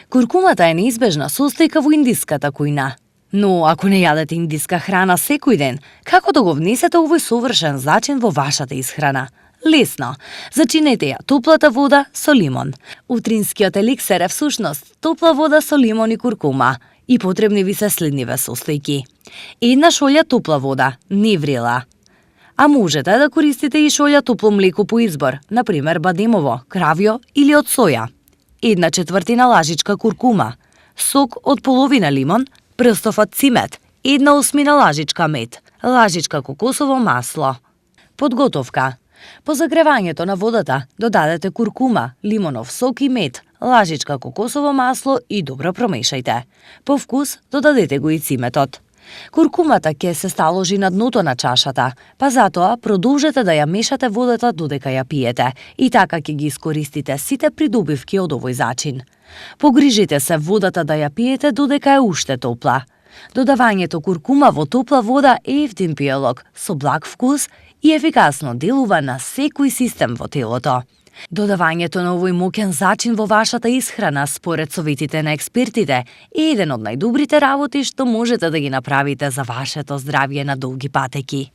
Куркумата е неизбежна состојка во индиската кујна. Но ако не јадете индиска храна секој ден, како да го внесете овој совршен зачин во вашата исхрана? Лесно. Зачинете ја топлата вода со лимон. Утринскиот еликсер е всушност топла вода со лимон и куркума. И потребни ви се следниве состојки. Една шолја топла вода, не врела. А можете да користите и шолја топло млеко по избор, например бадемово, кравјо или од соја. 1/4 лажичка куркума, сок од половина лимон, прстов од цимет, 1/8 лажичка мед, лажичка кокосово масло. Подготовка. По загревањето на водата додадете куркума, лимонов сок и мед, лажичка кокосово масло и добро промешајте. По вкус додадете го ициметот. Куркумата ќе се сталожи на дното на чашата, па затоа продолжете да ја мешате водата додека ја пиете и така ќе ги искористите сите придобивки од овој зачин. Погрижите се водата да ја пиете додека е уште топла. Додавањето куркума во топла вода е ефтин пијалок со благ вкус и ефикасно делува на секој систем во телото. Додавањето на овој моќен зачин во вашата исхрана, според советите на експертите, е еден од најдобрите работи што можете да ги направите за вашето здравје на долги патеки.